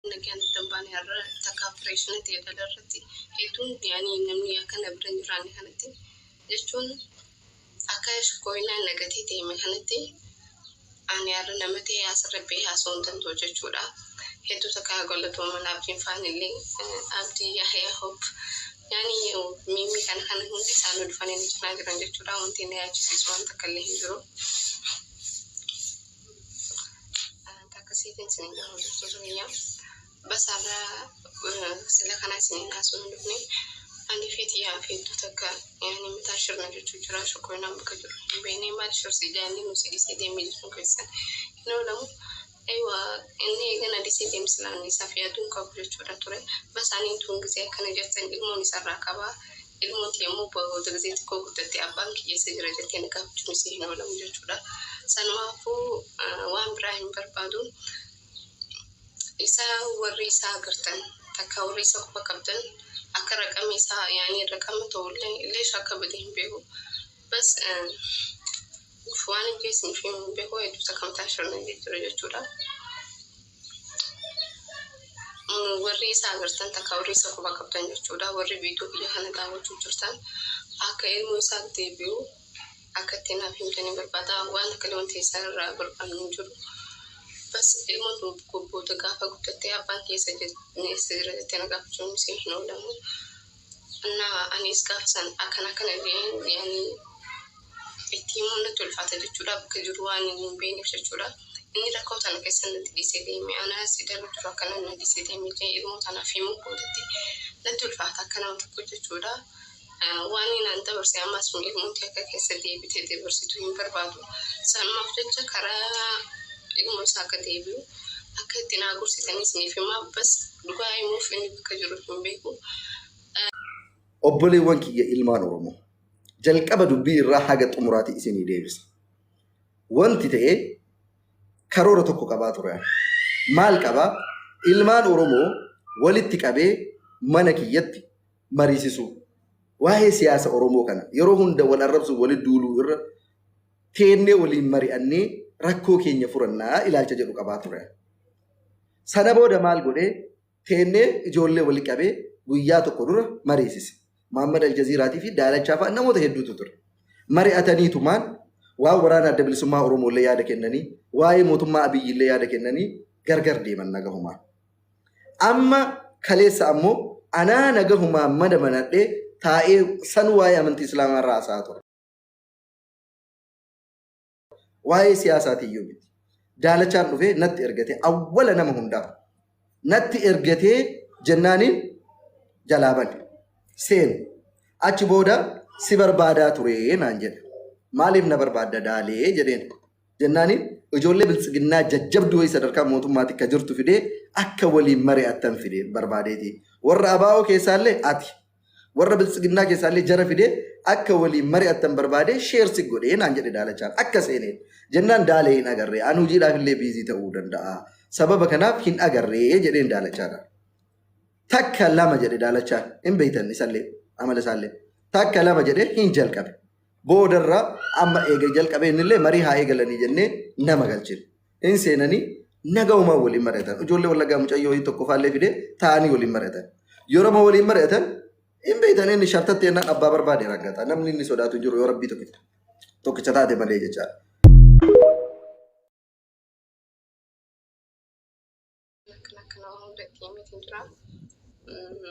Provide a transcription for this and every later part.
نكان التنباني هرّا تكافريشن تيدا لرتي هيتون يعني نمني أكن أبرن جراني هنتي جتون أكاش كوينا نجاتي تيمي هنتي أنا هرّا نمتي أسر بيها صوندن توجتورا هيتو تكا قلت ومن أبين فانيلي أبدي يحيى هوب يعني ميمي كان هندي سانو الفاني نجنا جران جتورا وانتي نياجي سيسوان تكلي هنجرو تكسيتين سنين جرو جتورا بس على سلاكنا سنين أسون لبني عندي فيتيا في تك يعني متاشر نجت جرا شكونا بكجر بيني ما شر سيداني نسيدي سيدي ميجون كيسان إنه لو أيوة إني أنا دي سيدي مثلا نسافيا دون كابل جرا ترى بس أنا دون جزء كان جت المون يسرع كبا المون تيمو بقول تجزي تكو تتي أبان كي يسجل جت كنا كاب تمسي إنه لو جرا سنوا فو وان براهيم بربادو إسا وريسا قرتن تكا وريسا كوبا كبتن أكا رقم إسا يعني رقم تولي ليش أكا بدين بيهو بس فواني جيسين فيهم بيهو يدو تكام تاشر نجي ترجع جورا وريسا قرتن تكا وريسا كوبا كبتن جورا وري بيدو بيهانا داو جورتن أكا إلمو إسا دي بيهو أكا تينا فيهم تاني بربادا وانا كلون تيسار بربان نجورو بس الموضوع كوبو تجافا قلت أبان كيس نسير تنجاف جون سيحنو لهم أنا إسقاف سن أكنا لين يعني التيمون تلفات الجورا بكجروان بين الجورا إني ركوت أنا كيسن تديسيديمي أنا سيدر الجورا كنا نديسيديمي لين الموت أنا في مقولتي نتلفات أكنا وتكوت الجورا واني نانتا برسي أما اسمي الموت يكا كيسدي بتدي برسي توين بربادو سان مفتجة كرا ilmu saka deebiu akka itti naa gorsitanis ni fima bas dhugaa himuuf inni bakka jiru hin beeku. Obboleewwan kiyya ilmaan Oromoo jalqaba dubbii irraa haga xumuraatti isinii deebisa. Wanti ta'e karoora tokko qabaa ture. Maal qabaa? Ilmaan Oromoo walitti qabee mana kiyyatti mariisisu. Waa'ee siyaasa Oromoo kana yeroo hunda wal arrabsu walitti duuluu irra teennee waliin mari'annee rakkoo keenya furannaa ilaalcha jedhu qabaa ture. Sana booda maal godhee teennee ijoollee walii qabee guyyaa tokko dura mariisise. Muhammad Aljaziiraatii fi Daalachaa fa'a namoota hedduutu ture. Mari'ataniitumaan waan waraana adda bilisummaa Oromoo illee yaada kennanii, waa'ee mootummaa Abiyyi illee yaada kennanii gargar deeman nagahumaan. Amma kaleessa ammoo anaa nagahumaan mana manadhee taa'ee san waa'ee amantii Islaamaa irraa haasa'aa ture. Waa'ee siyaasaatiyyuu miti. Daalachaan dhufee natti ergatee awwala nama hundaa natti ergatee jennaaniin jalaa bane seen achi booda si barbaadaa ture naan jedhe. Maaliif na barbaadda daalee jedheen jennaaniin ijoollee biltsiginnaa jajjabduu wayii sadarkaa mootummaatti akka jirtu fidee akka waliin mari'attan fidee barbaadeeti. Warra abaa'oo keessaallee ati warra biltsiginnaa keessaallee jara fidee akka waliin mari'attan barbaadee sheersi godhee naan jedhe Daalachaan akka seeneen. Jennaan daalee hin agarree anu hojiidhaaf illee biizii ta'uu danda'a. Sababa kanaaf hin agarree jedheen Daalachaadha. Takka lama jedhe Daalachaan hin beeytan isallee amala isaallee. Takka lama jedhe hin jalqabe. Boodarraa amma eega jalqabee innillee marii haa eegalanii jennee nama galchine. Hin seenanii nagaumaan waliin mari'atan. Ijoollee Wallaggaa mucayyoo tokko faallee fidee taa'anii waliin mari'atan. Yeroo waliin mari'atan hin beeytan inni shartatti yennaan abbaa barbaade raggata. Namni inni sodaatu jiru yoo rabbii tokkicha taate malee jechaadha.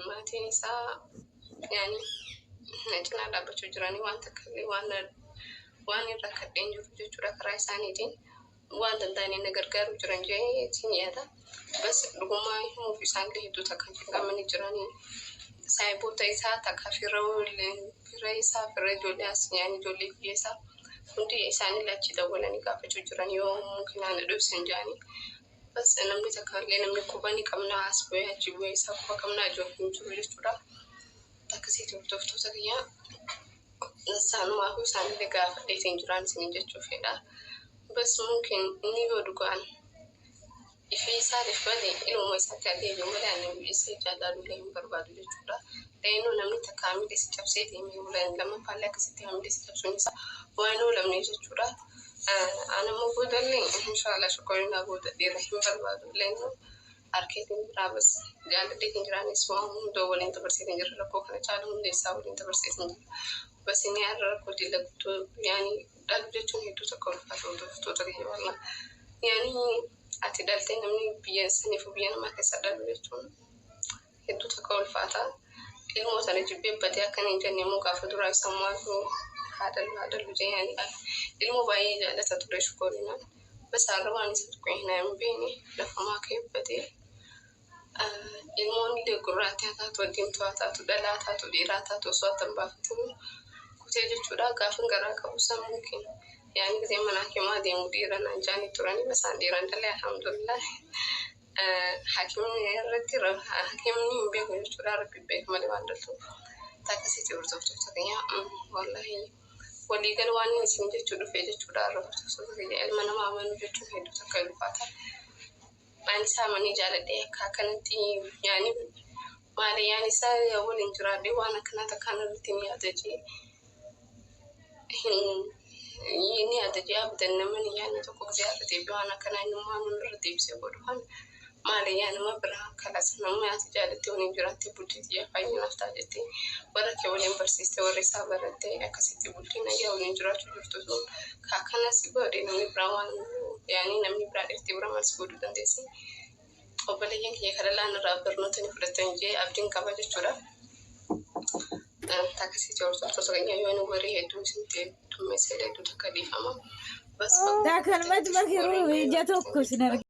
maatiin isaa yani cinaa dhaabbachuu jiranii waan takkallee waan irra kadheen jiru jechuudha karaa isaaniitiin waan danda'anii na gargaaruu jiran jeetiin yaada. Bas dhugumaa himuuf isaanillee hedduu takka gamanii jiranii saayiboota isaa takka firra isaa firra ijoollee as yani ijoollee biyya isaa hundi isaanillee achi dawwalanii gaafachuu jiran yoo mumkinaan dhibsan jedhanii. بس أنا متذكر لأن من كوباني كمنا أسبوع أجيبه يسافر كمنا جوه نجوم جسورة تكسيت وتفتو تريا نسان ما هو سان لقى ليتين جران سنين جتشوف هذا بس ممكن نيجو دكان في سالف بدي إنه ما يسافر عليه يوم ولا أنا بيسي جادا ولا يوم بربادو جسورة لأنه لما تكامل دي سجاب يمي ولا لما فعلك ستيهم دي سجاب سونيسا وأنا لما نيجي جسورة أنا موجودة لين إن شاء الله شكرا موجودة دي رحمة الله لأنه Arkeetiin biraa bas jaaladheetiin jiraanis waan hundoo waliin tabarsiitiin jirra rakkoo kana caala hundeessaa waliin tabarsiitiin jirra. Bas inni har'a rakkoo dilagduu yaani dhalu jechuun hedduu takka ulfaata hordoftoota kiyya walaa. Yaani ati dhaltee namni biyya saniif biyya namaa keessa dhalu jechuun hedduu takka ulfaata. Ilmoo sana jibbeeffatee akkan hin jenne immoo gaafa duraa isa maaltu haadhalu jee yaani ilmoo baay'ee jaalata ture shukoorinaan. Bas har'a waan isa tokko hin beekne lafamaa keebbatee ilmoon illee gurraatti haa taatu diimtuu haa taatu dhalaa haa taatu dhiiraa haa taatu osoo attan baafatu kutee jechuudha gaafa garaa qabu sammuu kennu. Yaani gisee manaa keemaa deemu dhiira naan jaanii turanii basaan dhiiraan dhalee alhamdulillah. Hakimni irratti hakimni hin beeku jechuudha rabbi beeku malee waan dhaltu. Takkasitti hordoftoota keenya wallahi waliigal waan isin jechuu dhufee jechuudha hordoftoota keenya ilma namaa amanuu jechuun hedduu takka ulfaata. Ani saamanii jaaladhee akka kanatti yaani maali yaani isaa waliin jiraadhee waan akkanaa takkaan irratti ni yaadajee ni yaadajee abdan namni yaani tokko gisee argatee waan akkanaa innummaa nurra deebisee godhuun maali yaani ma biraa kalas namni ati jaalattee waliin jiraattee bultii afaan naftaa jettee warra kee waliin barsiistee warra isaa barattee akkasitti bultii nayyaa waliin jiraachuu jirtu sun kaakanas godhee namni biraa waan yaani namni biraa dhirtii bira maal godhuu dandeessi. Obboleeyyan kiyya kana laanirraa barnoota ni fudhatan jee abdiin qaba jechuudha. Takkasitti hordoftoota keenya yoo warri hedduu isin ta'e dummeessee hedduu takka dhiifama. Bas Daa kan mati makiruu ija tokko sin argina.